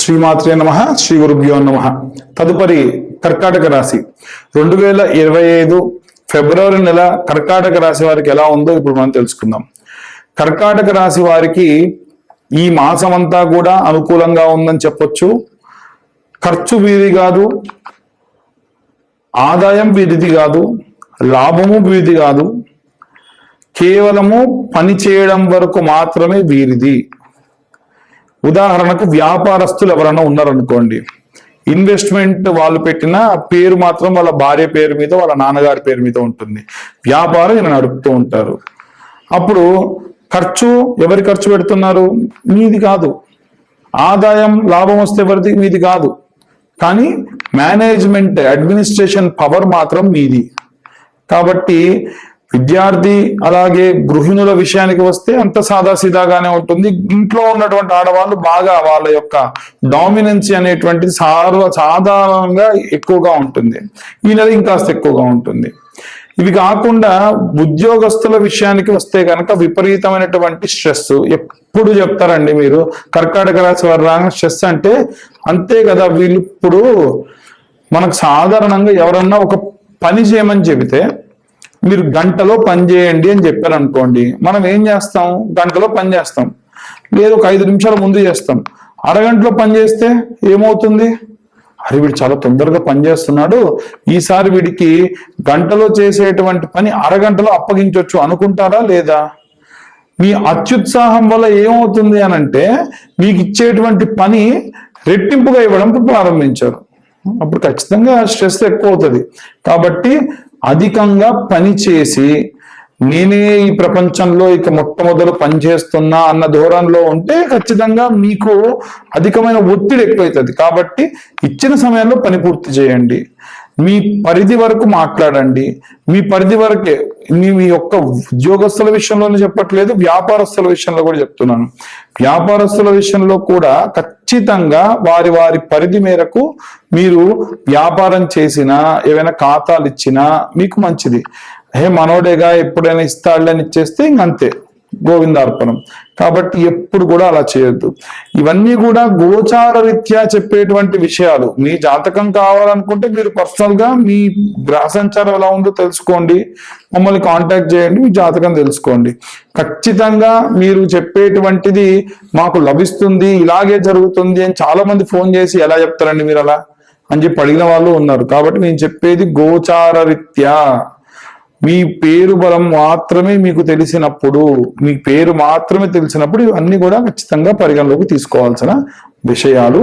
శ్రీమాత్రే నమః, శ్రీ గురుభ్యో నమః. తదుపరి కర్కాటక రాశి 2025 ఫిబ్రవరి నెల కర్కాటక రాశి వారికి ఎలా ఉందో ఇప్పుడు మనం తెలుసుకుందాం. కర్కాటక రాశి వారికి ఈ మాసం అంతా కూడా అనుకూలంగా ఉందని చెప్పొచ్చు. ఖర్చు వీరిది కాదు, ఆదాయం వీరిది కాదు, లాభము వీరిది కాదు, కేవలము పని చేయడం వరకు మాత్రమే వీరిది. ఉదాహరణకు వ్యాపారస్తులు ఎవరైనా ఉన్నారనుకోండి, ఇన్వెస్ట్మెంట్ వాళ్ళు పెట్టిన పేరు మాత్రం వాళ్ళ భార్య పేరు మీద, వాళ్ళ నాన్నగారి పేరు మీద ఉంటుంది. వ్యాపారం ఇలా నడుపుతూ ఉంటారు. అప్పుడు ఖర్చు ఎవరి ఖర్చు పెడుతున్నారు? మీది కాదు. ఆదాయం లాభం వస్తే ఎవరిది? మీది కాదు. కానీ మేనేజ్మెంట్ అడ్మినిస్ట్రేషన్ పవర్ మాత్రం మీది. కాబట్టి విద్యార్థి అలాగే గృహిణుల విషయానికి వస్తే అంత సాదాసీదాగానే ఉంటుంది. ఇంట్లో ఉన్నటువంటి ఆడవాళ్ళు బాగా వాళ్ళ యొక్క డామినెన్సీ అనేటువంటిది సాధారణంగా ఎక్కువగా ఉంటుంది. ఈ నెల ఇంకాస్త ఎక్కువగా ఉంటుంది. ఇవి కాకుండా ఉద్యోగస్తుల విషయానికి వస్తే కనుక విపరీతమైనటువంటి స్ట్రెస్. ఎప్పుడు చెప్తారండి మీరు కర్కాటక రాశి వారు రాగా స్ట్రెస్ అంటే అంతే కదా. వీళ్ళు ఇప్పుడు మనకు సాధారణంగా ఎవరన్నా ఒక పని చేయమని చెబితే మీరు గంటలో పని చేయండి అని చెప్పారనుకోండి, మనం ఏం చేస్తాం? గంటలో పని చేస్తాం, లేదు ఒక 5 నిమిషాల ముందు చేస్తాం. అరగంటలో పని చేస్తే ఏమవుతుంది? అరే వీడు చాలా తొందరగా పని చేస్తున్నాడు, ఈసారి వీడికి గంటలో చేసేటువంటి పని అరగంటలో అప్పగించవచ్చు అనుకుంటారా లేదా? మీ అత్యుత్సాహం వల్ల ఏమవుతుంది అని అంటే మీకు ఇచ్చేటువంటి పని రెట్టింపుగా ఇవ్వడం ప్రారంభించారు. అప్పుడు ఖచ్చితంగా స్ట్రెస్ ఎక్కువ అవుతుంది. కాబట్టి అధికంగా పని చేసి నేనే ఈ ప్రపంచంలో ఇక మొట్టమొదలు పనిచేస్తున్నా అన్న ధోరణిలో ఉంటే ఖచ్చితంగా మీకు అధికమైన ఒత్తిడి ఎక్కువైతుంది. కాబట్టి ఇచ్చిన సమయంలో పని పూర్తి చేయండి. మీ పరిధి వరకు మాట్లాడండి. మీ పరిధి వరకే. మీ యొక్క ఉద్యోగస్తుల విషయంలోనే చెప్పట్లేదు, వ్యాపారస్తుల విషయంలో కూడా చెప్తున్నాను. వ్యాపారస్తుల విషయంలో కూడా ఖచ్చితంగా వారి వారి పరిధి మేరకు మీరు వ్యాపారం చేసినా, ఏవైనా ఖాతాలు ఇచ్చినా మీకు మంచిది. మనోడేగా ఎప్పుడైనా ఇస్తాడని ఇచ్చేస్తే ఇంకంతే, గోవిందార్పణం. కాబట్టి ఎప్పుడు కూడా అలా చేయొద్దు. ఇవన్నీ కూడా గోచార రీత్యా చెప్పేటువంటి విషయాలు. మీ జాతకం కావాలనుకుంటే మీరు పర్సనల్ గా మీ గ్రహ సంచారం ఎలా ఉందో తెలుసుకోండి, మమ్మల్ని కాంటాక్ట్ చేయండి, మీ జాతకం తెలుసుకోండి. ఖచ్చితంగా మీరు చెప్పేటువంటిది మాకు లభిస్తుంది, ఇలాగే జరుగుతుంది అని చాలా మంది ఫోన్ చేసి ఎలా చెప్తారండి మీరు అలా అని చెప్పి అడిగిన వాళ్ళు ఉన్నారు. కాబట్టి నేను చెప్పేది గోచార రీత్యా. మీ పేరు బలం మాత్రమే మీకు తెలిసినప్పుడు, మీ పేరు మాత్రమే తెలిసినప్పుడు ఇవన్నీ కూడా ఖచ్చితంగా పరిగణలోకి తీసుకోవాల్సిన విషయాలు.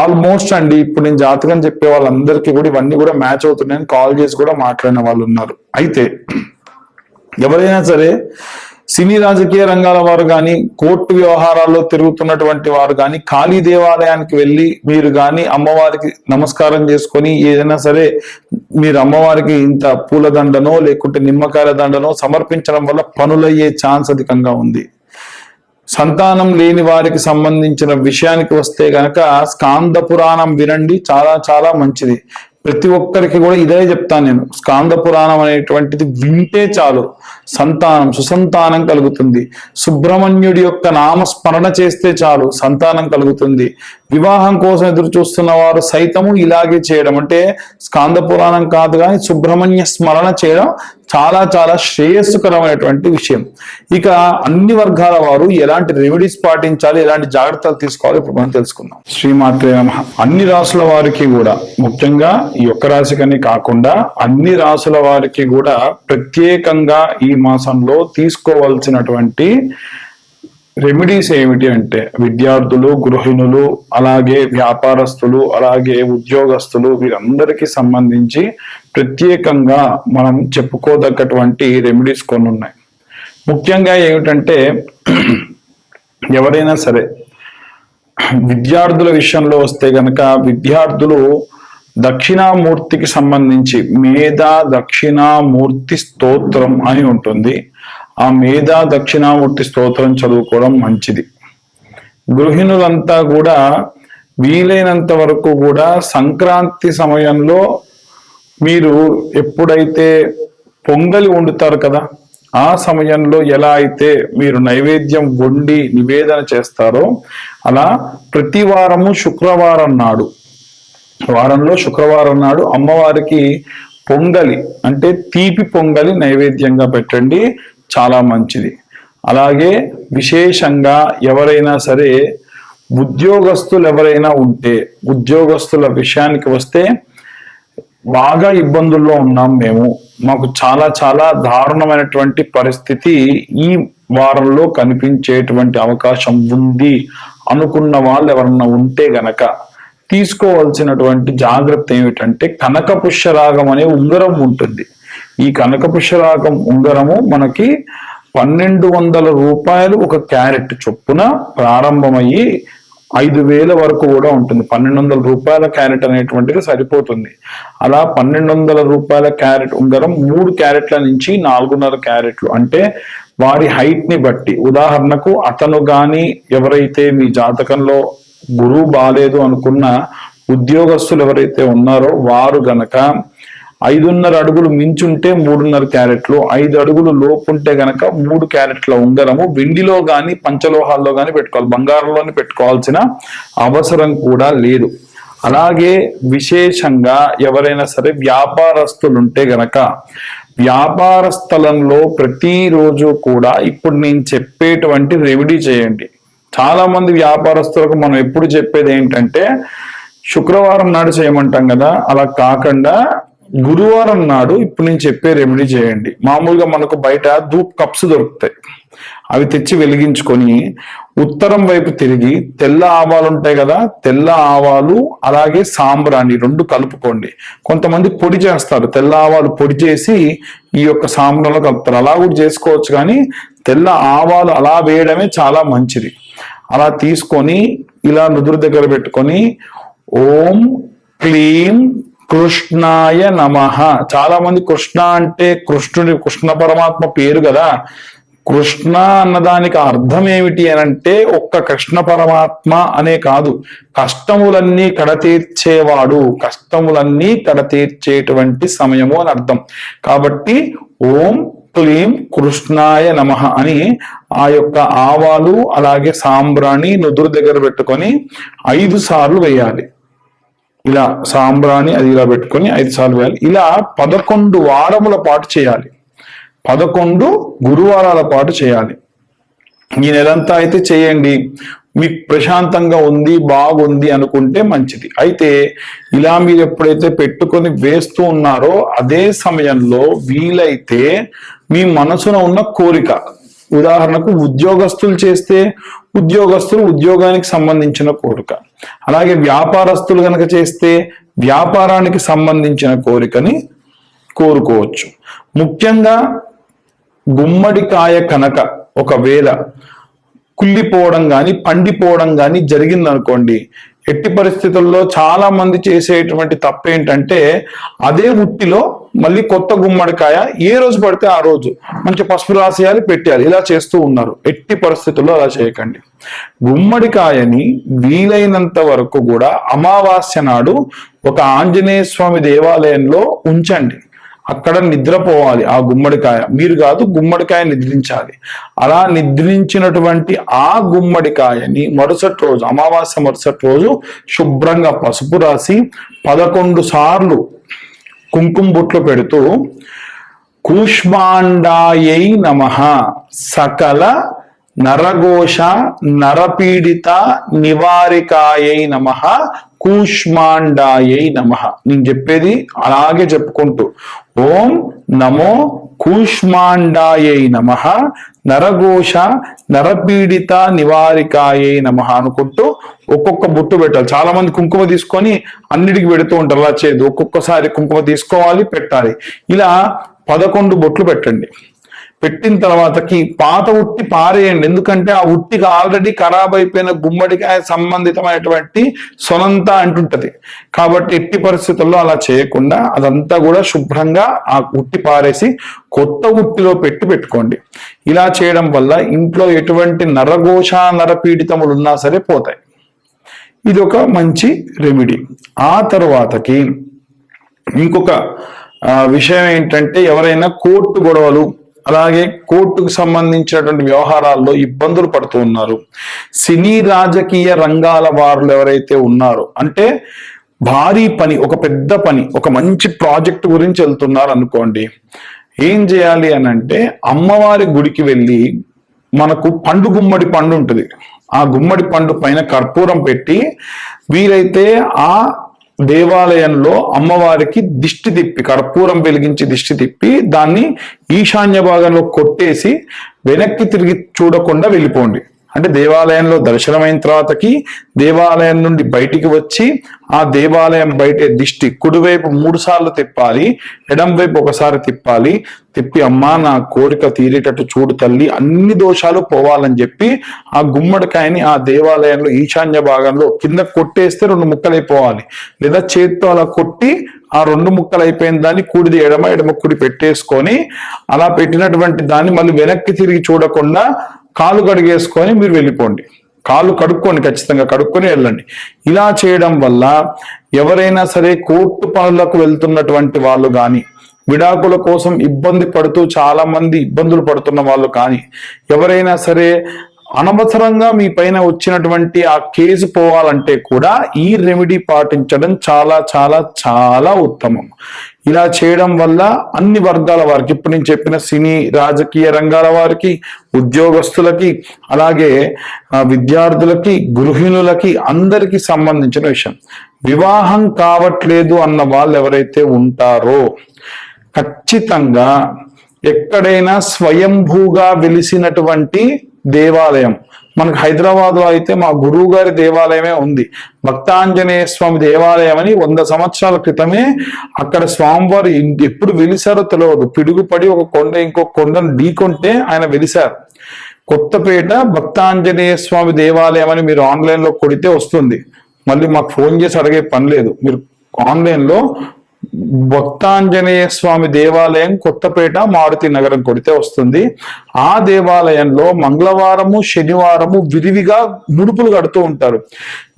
ఆల్మోస్ట్ అండి ఇప్పుడు నేను జాతకం చెప్పే వాళ్ళందరికీ కూడా ఇవన్నీ కూడా మ్యాచ్ అవుతున్నాయని కాల్ చేసి కూడా మాట్లాడిన వాళ్ళు ఉన్నారు. అయితే ఎవరైనా సరే సినీ రాజకీయ రంగాల వారు కానీ, కోర్టు వ్యవహారాల్లో తిరుగుతున్నటువంటి వారు కానీ, కాళీ దేవాలయానికి వెళ్ళి మీరు కానీ అమ్మవారికి నమస్కారం చేసుకొని ఏదైనా సరే మీరు అమ్మవారికి ఇంత పూలదండనో లేకుంటే నిమ్మకాయల దండనో సమర్పించడం వల్ల పనులయ్యే ఛాన్స్ అధికంగా ఉంది. సంతానం లేని వారికి సంబంధించిన విషయానికి వస్తే గనక స్కాంద పురాణం వినండి, చాలా చాలా మంచిది. ప్రతి ఒక్కరికి కూడా ఇదే చెప్తాను నేను. స్కాంద పురాణం అనేటువంటిది వింటే చాలు సంతానం, సుసంతానం కలుగుతుంది. సుబ్రహ్మణ్యుడి యొక్క నామస్మరణ చేస్తే చాలు సంతానం కలుగుతుంది. వివాహం కోసం ఎదురు చూస్తున్న వారు సైతము ఇలాగే చేయడం, అంటే స్కాంద పురాణం కాదు కానీ సుబ్రహ్మణ్య స్మరణ చేయడం చాలా చాలా శ్రేయస్సుకరమైనటువంటి విషయం. ఇక అన్ని వర్గాల వారు ఎలాంటి రెమెడీస్ పాటించాలి, ఎలాంటి జాగ్రత్తలు తీసుకోవాలి ఇప్పుడు మనం తెలుసుకుందాం. శ్రీమాత్రే నమః. అన్ని రాసుల వారికి కూడా, ముఖ్యంగా ఈ ఒక్క రాశికని కాకుండా అన్ని రాసుల వారికి కూడా ప్రత్యేకంగా ఈ మాసంలో తీసుకోవాల్సినటువంటి రెమెడీస్ ఏమిటి అంటే, విద్యార్థులు, గృహిణులు, అలాగే వ్యాపారస్తులు, అలాగే ఉద్యోగస్తులు, వీరందరికీ సంబంధించి ప్రత్యేకంగా మనం చెప్పుకోదగ్గటువంటి రెమెడీస్ కొన్ని ఉన్నాయి. ముఖ్యంగా ఏమిటంటే ఎవరైనా సరే విద్యార్థుల విషయంలో వస్తే గనక విద్యార్థులు దక్షిణామూర్తికి సంబంధించి మేధా దక్షిణామూర్తి స్తోత్రం అని ఉంటుంది. ఆ మేధా దక్షిణామూర్తి స్తోత్రం చదువుకోవడం మంచిది. గృహిణులంతా కూడా వీలైనంత వరకు కూడా సంక్రాంతి సమయంలో మీరు ఎప్పుడైతే పొంగలి వండుతారు కదా, ఆ సమయంలో ఎలా అయితే మీరు నైవేద్యం వండి నివేదన చేస్తారో అలా ప్రతి వారము శుక్రవారం నాడు, వారంలో శుక్రవారం నాడు అమ్మవారికి పొంగలి అంటే తీపి పొంగలి నైవేద్యంగా పెట్టండి, చాలా మంచిది. అలాగే విశేషంగా ఎవరైనా సరే ఉద్యోగస్తులు ఎవరైనా ఉంటే, ఉద్యోగస్తుల విషయానికి వస్తే బాగా ఇబ్బందుల్లో ఉన్నాం మేము, మాకు చాలా చాలా దారుణమైనటువంటి పరిస్థితి ఈ వారంలో కనిపించేటువంటి అవకాశం ఉంది అనుకున్న వాళ్ళు ఎవరన్నా ఉంటే గనక తీసుకోవాల్సినటువంటి జాగ్రత్త ఏమిటంటే కనక పుష్యరాగం అనే ఉంగరం ఉంటుంది. ఈ కనక పుష్యరాగం ఉంగరము మనకి 1200 రూపాయలు ఒక క్యారెట్ చొప్పున ప్రారంభమయ్యి 5000 వరకు కూడా ఉంటుంది. 1200 రూపాయల క్యారెట్ అనేటువంటిది సరిపోతుంది. అలా 1200 రూపాయల క్యారెట్ ఉంగరం 3 క్యారెట్ల నుంచి 4.5 క్యారెట్లు, అంటే వారి హైట్ ని బట్టి, ఉదాహరణకు అతను గాని ఎవరైతే మీ జాతకంలో గురువు బాలేదు అనుకున్న ఉద్యోగస్తులు ఎవరైతే ఉన్నారో వారు గనక 5.5 అడుగులు మించుంటే 3.5 క్యారెట్లు, 5 అడుగులు లోపుంటే గనక 3 క్యారెట్ల ఉంగరము వెండిలో గాని పంచలోహాల్లో గాని పెట్టుకోవాలి, బంగారంలోని పెట్టుకోవాల్సిన అవసరం కూడా లేదు. అలాగే విశేషంగా ఎవరైనా సరే వ్యాపారస్తులు ఉంటే గనక వ్యాపార స్థలంలో ప్రతిరోజు కూడా ఇప్పుడు నేను చెప్పేటువంటి రెమెడీ చేయండి. చాలా మంది వ్యాపారస్తులకు మనం ఎప్పుడు చెప్పేది ఏంటంటే శుక్రవారం నాడు చేయమంటాం కదా, అలా కాకుండా గురువారం నాడు ఇప్పుడు నేను చెప్పే రెమెడీ చేయండి. మామూలుగా మనకు బయట ధూప్ కప్స్ దొరుకుతాయి, అవి తెచ్చి వెలిగించుకొని ఉత్తరం వైపు తిరిగి తెల్ల ఆవాలు ఉంటాయి కదా, తెల్ల ఆవాలు అలాగే సాంబ్రాణి 2 కలుపుకోండి. కొంతమంది పొడి చేస్తారు, తెల్ల ఆవాలు పొడి చేసి ఈ యొక్క సాంబ్రాణిలో కలుపుతారు, అలా కూడా చేసుకోవచ్చు. కానీ తెల్ల ఆవాలు అలా వేయడమే చాలా మంచిది. అలా తీసుకొని ఇలా నుదురు దగ్గర పెట్టుకొని ఓం క్లీం కృష్ణాయ నమః. చాలా మంది కృష్ణ అంటే కృష్ణ పరమాత్మ పేరు కదా, కృష్ణ అన్నదానికి అర్థం ఏమిటి అని అంటే ఒక్క కృష్ణ పరమాత్మ అనే కాదు, కష్టములన్నీ కడతీర్చేవాడు, కష్టములన్నీ కడతీర్చేటువంటి సమయము అని అర్థం. కాబట్టి ఓం క్లీం కృష్ణాయ నమః అని ఆ యొక్క ఆవాలు అలాగే సాంబ్రాణి నుదురు దగ్గర పెట్టుకొని 5 సార్లు వేయాలి. ఇలా సాంబ్రాణి అది ఇలా పెట్టుకొని 5 సార్లు వేయాలి. ఇలా 11 వారముల పాటు చేయాలి, 11 గురువారాల పాటు చేయాలి. ఈ నెలంతా అయితే చేయండి, మీకు ప్రశాంతంగా ఉంది బాగుంది అనుకుంటే మంచిది. అయితే ఇలా మీరు ఎప్పుడైతే పెట్టుకొని వేస్తూ ఉన్నారో అదే సమయంలో వీలైతే మీ మనసున ఉన్న కోరిక, ఉదాహరణకు ఉద్యోగస్తులు చేస్తే ఉద్యోగస్తులు ఉద్యోగానికి సంబంధించిన కోరిక, అలాగే వ్యాపారస్తులు కనుక చేస్తే వ్యాపారానికి సంబంధించిన కోరికని కోరుకోవచ్చు. ముఖ్యంగా గుమ్మడికాయ కనుక ఒకవేళ కుళ్ళిపోవడం కానీ పండిపోవడం కానీ జరిగిందనుకోండి, ఎట్టి పరిస్థితుల్లో చాలా మంది చేసేటువంటి తప్పు ఏంటంటే అదే ఉట్టిలో మళ్ళీ కొత్త గుమ్మడికాయ ఏ రోజు పడితే ఆ రోజు మంచి పసుపు రాసేయాలి పెట్టేయాలి, ఇలా చేస్తూ ఉన్నారు. ఎట్టి పరిస్థితుల్లో అలా చేయకండి. గుమ్మడికాయని వీలైనంత వరకు కూడా అమావాస్య నాడు ఒక ఆంజనేయ స్వామి దేవాలయంలో ఉంచండి, అక్కడ నిద్రపోవాలి ఆ గుమ్మడికాయ, మీరు కాదు గుమ్మడికాయ నిద్రించాలి. అలా నిద్రించినటువంటి ఆ గుమ్మడికాయని మరుసటి రోజు అమావాస్య మరుసటి రోజు శుభ్రంగా పసుపు రాసి 11 సార్లు కుంకుమ బొట్లు పెడుతూ కూష్మాండాయై నమః సకల నరఘోష నరపీడిత నివారికాయై నమః కూష్మాండాయై నమః. నేను చెప్పేది అలాగే చెప్పుకుంటూ ఓం నమో కూష్మాండాయై నమః నరఘోష నరపీడిత నివారికాయై నమః అనుకుంటూ ఒక్కొక్క బొట్టు పెట్టాలి. చాలా మంది కుంకుమ తీసుకొని అన్నిటికి పెడుతూ ఉంటారు, అలా చేయదు. ఒక్కొక్కసారి కుంకుమ తీసుకోవాలి పెట్టాలి. ఇలా 11 బొట్లు పెట్టండి. పెట్టిన తర్వాతకి పాత ఉట్టి పారేయండి, ఎందుకంటే ఆ ఉట్టికి ఆల్రెడీ ఖరాబ్ అయిపోయిన గుమ్మడికాయ సంబంధితమైనటువంటి సొనంతా అంటుంటది. కాబట్టి ఎట్టి పరిస్థితుల్లో అలా చేయకుండా అదంతా కూడా శుభ్రంగా ఆ ఉట్టి పారేసి కొత్త ఉట్టిలో పెట్టుకోండి. ఇలా చేయడం వల్ల ఇంట్లో ఎటువంటి నరఘోష నరపీడితములు ఉన్నా సరే పోతాయి. ఇది ఒక మంచి రెమెడీ. ఆ తర్వాతకి ఇంకొక విషయం ఏంటంటే ఎవరైనా కోర్టు గొడవలు అలాగే కోర్టుకు సంబంధించినటువంటి వ్యవహారాల్లో ఇబ్బందులు పడుతూ ఉన్నారు. సినీ రాజకీయ రంగాల వారు ఎవరైతే ఉన్నారో, అంటే భారీ పని, ఒక పెద్ద పని, ఒక మంచి ప్రాజెక్ట్ గురించి వెళ్తున్నారు అనుకోండి, ఏం చేయాలి అని అంటే అమ్మవారి గుడికి వెళ్ళి మనకు గుమ్మడి పండు ఉంటుంది, ఆ గుమ్మడి పండు పైన కర్పూరం పెట్టి వీరైతే ఆ దేవాలయంలో అమ్మవారికి దిష్టి తిప్పి, కర్పూరం వెలిగించి దిష్టి తిప్పి దాన్ని ఈశాన్య భాగంలో కొట్టేసి వెనక్కి తిరిగి చూడకుండా వెళ్ళిపోండి. అంటే దేవాలయంలో దర్శనమైన తర్వాతకి దేవాలయం నుండి బయటికి వచ్చి ఆ దేవాలయం బయట దిష్టి కుడివైపు 3 సార్లు తిప్పాలి, ఎడం వైపు ఒకసారి తిప్పాలి. తిప్పి అమ్మా నా కోరిక తీరేటట్టు చూడు తల్లి, అన్ని దోషాలు పోవాలని చెప్పి ఆ గుమ్మడికాయని ఆ దేవాలయంలో ఈశాన్య భాగంలో కింద కొట్టేస్తే 2 ముక్కలైపోవాలి, లేదా చేత్తో అలా కొట్టి ఆ 2 ముక్కలు అయిపోయిన దాన్ని కూడిది ఎడమ కుడి పెట్టేసుకొని అలా పెట్టినటువంటి దాన్ని మళ్ళీ వెనక్కి తిరిగి చూడకుండా కాలు కడిగేసుకొని మీరు వెళ్ళిపోండి. కాలు కడుక్కోండి, ఖచ్చితంగా కడుక్కొని వెళ్ళండి. ఇలా చేయడం వల్ల ఎవరైనా సరే కోర్టు పనులకు వెళ్తున్నటువంటి వాళ్ళు కానీ, విడాకుల కోసం ఇబ్బంది పడుతూ చాలా మంది ఇబ్బందులు పడుతున్న వాళ్ళు కానీ, ఎవరైనా సరే అనవసరంగా మీ పైన వచ్చినటువంటి ఆ కేసు పోవాలంటే కూడా ఈ రెమెడీ పాటించడం చాలా చాలా చాలా ఉత్తమం. ఇలా చేయడం వల్ల అన్ని వర్గాల వారికి, ఇప్పుడు నేను చెప్పిన సినీ రాజకీయ రంగాల వారికి, ఉద్యోగస్తులకి, అలాగే విద్యార్థులకి, గృహిణులకి, అందరికీ సంబంధించిన విషయం. వివాహం కావట్లేదు అన్న వాళ్ళు ఎవరైతే ఉంటారో ఖచ్చితంగా ఎక్కడైనా స్వయంభూగా వెలిసినటువంటి దేవాలయం, మనకు హైదరాబాద్ లో అయితే మా గురువు గారి దేవాలయమే ఉంది, భక్తాంజనేయ స్వామి దేవాలయం అని 100 సంవత్సరాల క్రితమే అక్కడ స్వామివారు ఎప్పుడు వెలిసారో తెలియదు, పిడుగుపడి ఒక కొండ ఇంకొక కొండను ఢీకొంటే ఆయన వెలిసారు. కొత్తపేట భక్తాంజనేయ స్వామి దేవాలయం అని మీరు ఆన్లైన్ లో కొడితే వస్తుంది, మళ్ళీ మాకు ఫోన్ చేసి అడిగే పని లేదు. మీరు ఆన్లైన్ లో భక్తాంజనేయ స్వామి దేవాలయం కొత్తపేట మారుతి నగరం కొడితే వస్తుంది. ఆ దేవాలయంలో మంగళవారము శనివారము విరివిగా ముడుపులు కడుతూ ఉంటారు.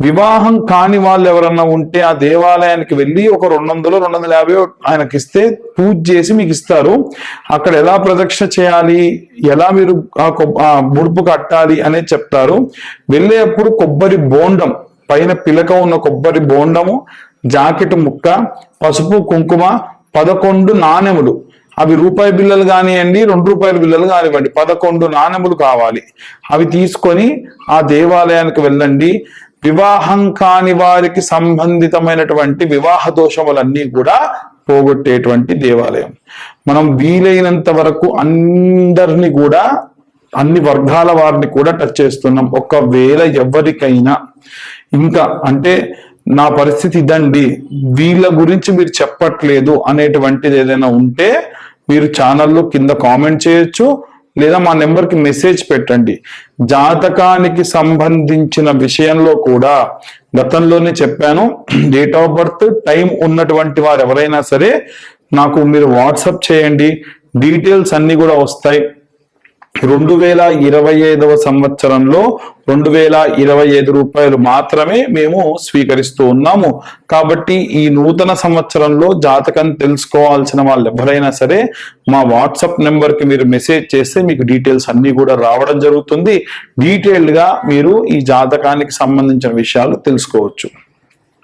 వివాహం కాని వాళ్ళు ఎవరన్నా ఉంటే ఆ దేవాలయానికి వెళ్ళి ఒక 200-250 ఆయనకి ఇస్తే పూజ చేసి మీకు ఇస్తారు. అక్కడ ఎలా ప్రదక్షిణ చేయాలి, ఎలా మీరు ఆ ముడుపు కట్టాలి అనేది చెప్తారు. వెళ్ళేటప్పుడు కొబ్బరి బోండం, పైన పిలక ఉన్న కొబ్బరి బోండము, జాకెట్ ముక్క, పసుపు కుంకుమ, 11 నాణెములు, అవి రూపాయి బిల్లలు కానివ్వండి, 2 రూపాయల బిల్లలు కానివ్వండి, 11 నాణెములు కావాలి. అవి తీసుకొని ఆ దేవాలయానికి వెళ్ళండి. వివాహం కాని వారికి సంబంధితమైనటువంటి వివాహ దోషములన్నీ కూడా పోగొట్టేటువంటి దేవాలయం. మనం వీలైనంత వరకు అందరినీ కూడా, అన్ని వర్గాల వారిని కూడా టచ్ చేస్తున్నాం. ఒకవేళ ఎవరికైనా ఇంకా అంటే నా పరిస్థితి ఇదండి, వీళ్ళ గురించి మీరు చెప్పట్లేదు అనేటువంటిది ఏదైనా ఉంటే మీరు ఛానల్లో కింద కామెంట్ చేయొచ్చు, లేదా మా నెంబర్కి మెసేజ్ పెట్టండి. జాతకానికి సంబంధించిన విషయంలో కూడా గతంలోనే చెప్పాను, డేట్ ఆఫ్ బర్త్ టైం ఉన్నటువంటి వారు ఎవరైనా సరే నాకు మీరు వాట్సాప్ చేయండి, డీటెయిల్స్ అన్ని కూడా వస్తాయి. 2025వ సంవత్సరంలో 2025 రూపాయలు మాత్రమే మేము స్వీకరిస్తూ ఉన్నాము. కాబట్టి ఈ నూతన సంవత్సరంలో జాతకం తెలుసుకోవాల్సిన వాళ్ళు ఎవరైనా సరే మా వాట్సాప్ నెంబర్కి మీరు మెసేజ్ చేస్తే మీకు డీటెయిల్స్ అన్ని కూడా రావడం జరుగుతుంది. డీటెయిల్డ్ గా మీరు ఈ జాతకానికి సంబంధించిన విషయాలు తెలుసుకోవచ్చు.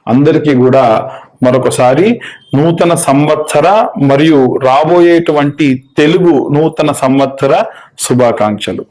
అందరికీ కూడా మరొకసారి నూతన సంవత్సర మరియు రాబోయేటువంటి తెలుగు నూతన సంవత్సర శుభాకాంక్షలు.